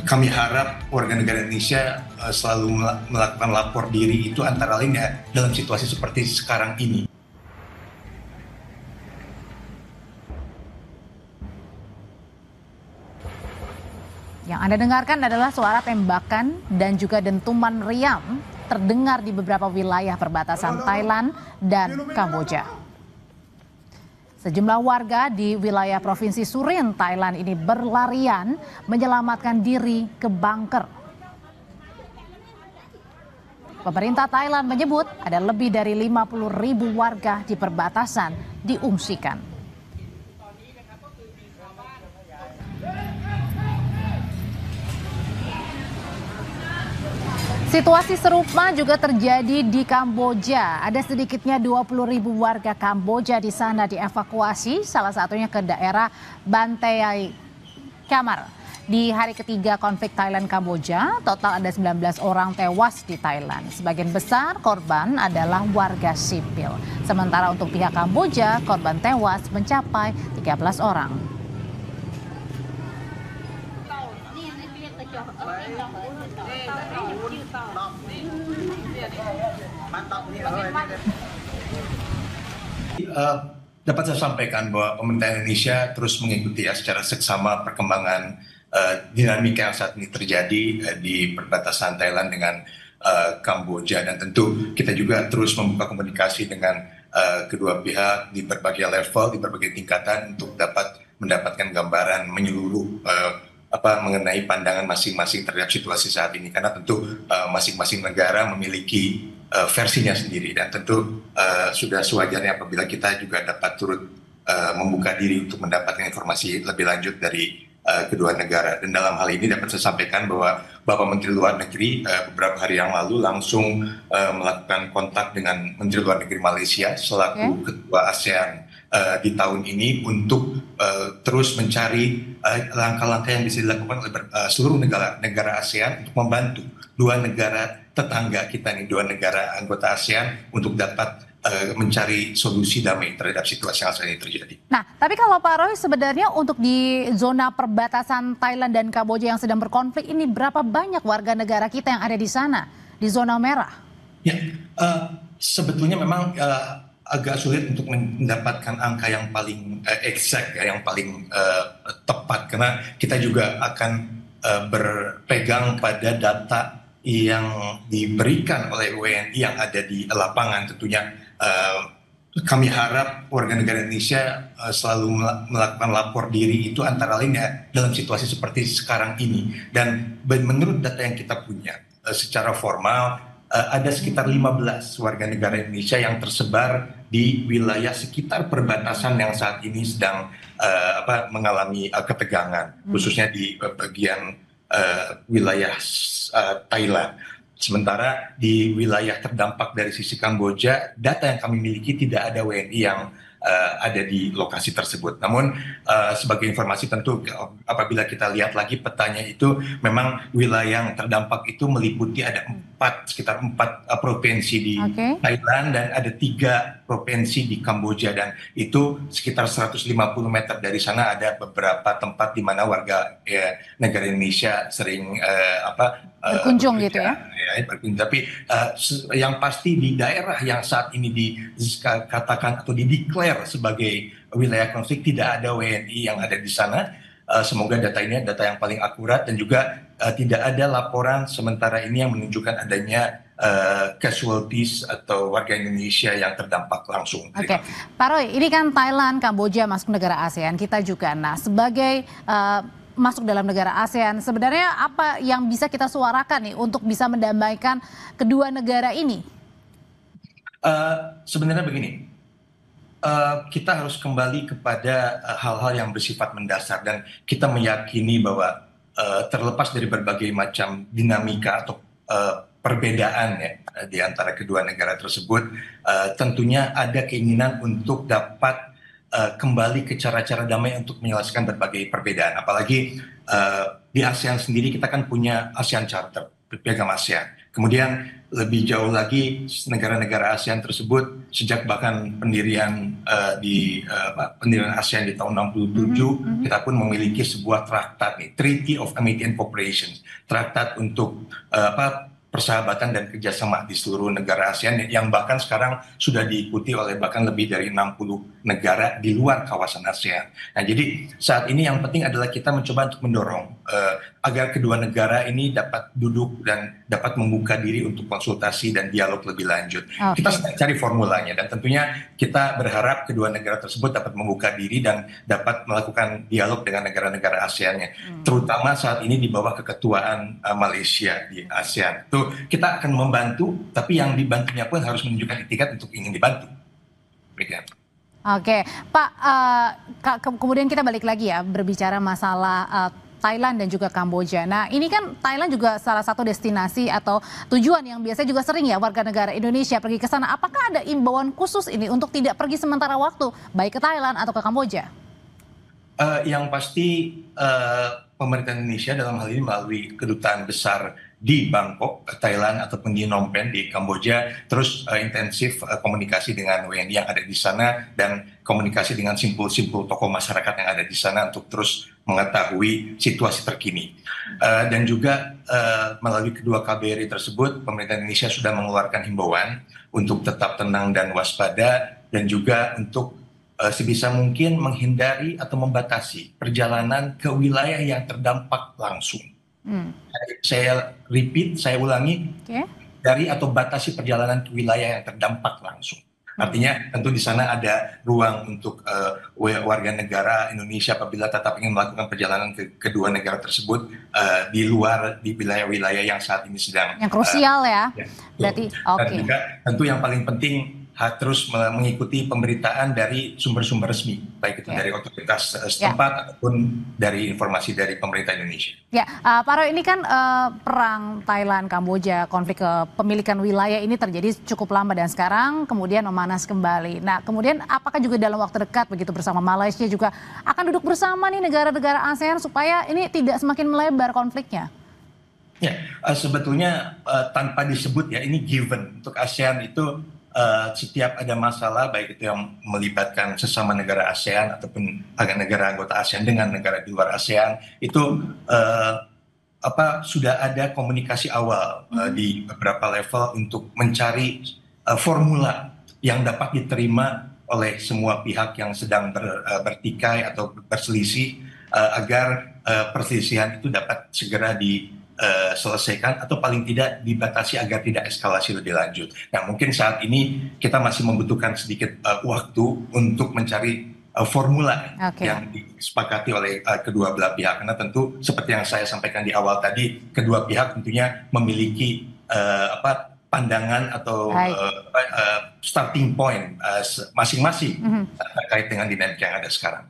kami harap warga negara Indonesia selalu melakukan lapor diri itu antara lain ya dalam situasi seperti sekarang ini. Yang Anda dengarkan adalah suara tembakan dan juga dentuman meriam terdengar di beberapa wilayah perbatasan Thailand dan Kamboja. Sejumlah warga di wilayah Provinsi Surin, Thailand ini berlarian menyelamatkan diri ke bunker. Pemerintah Thailand menyebut ada lebih dari 50.000 warga di perbatasan diungsikan. Situasi serupa juga terjadi di Kamboja. Ada sedikitnya 20.000 warga Kamboja di sana dievakuasi, salah satunya ke daerah Banteay Kamar. Di hari ketiga konflik Thailand-Kamboja, total ada 19 orang tewas di Thailand. Sebagian besar korban adalah warga sipil. Sementara untuk pihak Kamboja, korban tewas mencapai 13 orang. Dapat saya sampaikan bahwa pemerintah Indonesia terus mengikuti ya secara seksama perkembangan dinamika yang saat ini terjadi di perbatasan Thailand dengan Kamboja, dan tentu kita juga terus membuka komunikasi dengan kedua pihak di berbagai level, di berbagai tingkatan untuk dapat mendapatkan gambaran menyeluruh mengenai pandangan masing-masing terhadap situasi saat ini, karena tentu masing-masing negara memiliki versinya sendiri, dan tentu sudah sewajarnya apabila kita juga dapat turut membuka diri untuk mendapatkan informasi lebih lanjut dari kedua negara. Dan dalam hal ini dapat saya sampaikan bahwa Bapak Menteri Luar Negeri beberapa hari yang lalu langsung melakukan kontak dengan Menteri Luar Negeri Malaysia selaku Ketua ASEAN di tahun ini untuk terus mencari langkah-langkah yang bisa dilakukan oleh seluruh negara ASEAN untuk membantu dua negara tetangga kita nih, dua negara anggota ASEAN untuk dapat mencari solusi damai terhadap situasi yang saat ini terjadi. Nah, tapi kalau Pak Roy, sebenarnya untuk di zona perbatasan Thailand dan Kamboja yang sedang berkonflik ini, berapa banyak warga negara kita yang ada di sana, di zona merah? Ya, sebetulnya memang agak sulit untuk mendapatkan angka yang paling exact, ya, yang paling tepat, karena kita juga akan berpegang pada data yang diberikan oleh WNI yang ada di lapangan. Tentunya kami harap warga negara Indonesia selalu melakukan lapor diri itu antara lain ya dalam situasi seperti sekarang ini. Dan menurut data yang kita punya secara formal ada sekitar 15 warga negara Indonesia yang tersebar di wilayah sekitar perbatasan yang saat ini sedang mengalami ketegangan, khususnya di bagian wilayah Thailand. Sementara di wilayah terdampak dari sisi Kamboja, data yang kami miliki tidak ada WNI yang ada di lokasi tersebut. Namun sebagai informasi tentu apabila kita lihat lagi petanya itu memang wilayah yang terdampak itu meliputi ada sekitar 4 provinsi di Thailand dan ada 3 provinsi di Kamboja, dan itu sekitar 150 meter dari sana ada beberapa tempat di mana warga negara Indonesia sering berkunjung gitu ya. Tapi yang pasti di daerah yang saat ini dikatakan atau dideklar sebagai wilayah konflik tidak ada WNI yang ada di sana. Semoga data ini data yang paling akurat, dan juga tidak ada laporan sementara ini yang menunjukkan adanya casualties atau warga Indonesia yang terdampak langsung. Oke, Pak Roy, ini kan Thailand, Kamboja masuk negara ASEAN, kita juga. Nah, sebagai masuk dalam negara ASEAN, sebenarnya apa yang bisa kita suarakan nih untuk bisa mendamaikan kedua negara ini? Sebenarnya begini, kita harus kembali kepada hal-hal yang bersifat mendasar, dan kita meyakini bahwa terlepas dari berbagai macam dinamika atau perbedaan ya di antara kedua negara tersebut, tentunya ada keinginan untuk dapat kembali ke cara-cara damai untuk menyelesaikan berbagai perbedaan. Apalagi di ASEAN sendiri kita kan punya ASEAN Charter, piagam ASEAN. Kemudian lebih jauh lagi negara-negara ASEAN tersebut sejak bahkan pendirian pendirian ASEAN di tahun 67 kita pun memiliki sebuah traktat nih, Treaty of Amity and Cooperation, traktat untuk persahabatan dan kerjasama di seluruh negara ASEAN yang bahkan sekarang sudah diikuti oleh bahkan lebih dari 60 negara di luar kawasan ASEAN. Nah, jadi saat ini yang penting adalah kita mencoba untuk mendorong agar kedua negara ini dapat duduk dan dapat membuka diri untuk konsultasi dan dialog lebih lanjut. Okay. Kita sedang cari formulanya dan tentunya kita berharap kedua negara tersebut dapat membuka diri dan dapat melakukan dialog dengan negara-negara ASEAN-nya, terutama saat ini di bawah keketuaan Malaysia di ASEAN. Itu kita akan membantu, tapi yang dibantunya pun harus menunjukkan itikat untuk ingin dibantu. Oke, Pak, kemudian kita balik lagi ya berbicara masalah Thailand dan juga Kamboja. Nah, ini kan Thailand juga salah satu destinasi atau tujuan yang biasanya juga sering ya warga negara Indonesia pergi ke sana. Apakah ada imbauan khusus ini untuk tidak pergi sementara waktu, baik ke Thailand atau ke Kamboja? Yang pasti pemerintah Indonesia dalam hal ini melalui kedutaan besar di Bangkok, Thailand ataupun di Phnom Penh di Kamboja terus intensif komunikasi dengan WNI yang ada di sana dan komunikasi dengan simpul-simpul tokoh masyarakat yang ada di sana untuk terus mengetahui situasi terkini. Dan juga melalui kedua KBRI tersebut pemerintah Indonesia sudah mengeluarkan himbauan untuk tetap tenang dan waspada dan juga untuk sebisa mungkin menghindari atau membatasi perjalanan ke wilayah yang terdampak langsung. Saya repeat, saya ulangi, dari atau batasi perjalanan ke wilayah yang terdampak langsung. Artinya tentu di sana ada ruang untuk warga negara Indonesia apabila tetap ingin melakukan perjalanan ke kedua negara tersebut di luar di wilayah-wilayah yang saat ini sedang yang krusial ya. Berarti Dan juga tentu yang paling penting terus mengikuti pemberitaan dari sumber-sumber resmi, baik itu dari otoritas setempat ataupun dari informasi dari pemerintah Indonesia. Ya, Pak Roy, ini kan perang Thailand, Kamboja, konflik kepemilikan wilayah ini terjadi cukup lama dan sekarang kemudian memanas kembali. Nah, kemudian apakah juga dalam waktu dekat begitu bersama Malaysia juga akan duduk bersama nih negara-negara ASEAN supaya ini tidak semakin melebar konfliknya? Ya, sebetulnya tanpa disebut ya, ini given untuk ASEAN itu setiap ada masalah baik itu yang melibatkan sesama negara ASEAN ataupun negara anggota ASEAN dengan negara di luar ASEAN itu sudah ada komunikasi awal di beberapa level untuk mencari formula yang dapat diterima oleh semua pihak yang sedang bertikai atau berselisih agar perselisihan itu dapat segera diselesaikan atau paling tidak dibatasi agar tidak eskalasi lebih lanjut. Nah, mungkin saat ini kita masih membutuhkan sedikit waktu untuk mencari formula yang disepakati oleh kedua belah pihak. Karena tentu seperti yang saya sampaikan di awal tadi, kedua pihak tentunya memiliki pandangan atau starting point masing-masing terkait dengan dinamika yang ada sekarang.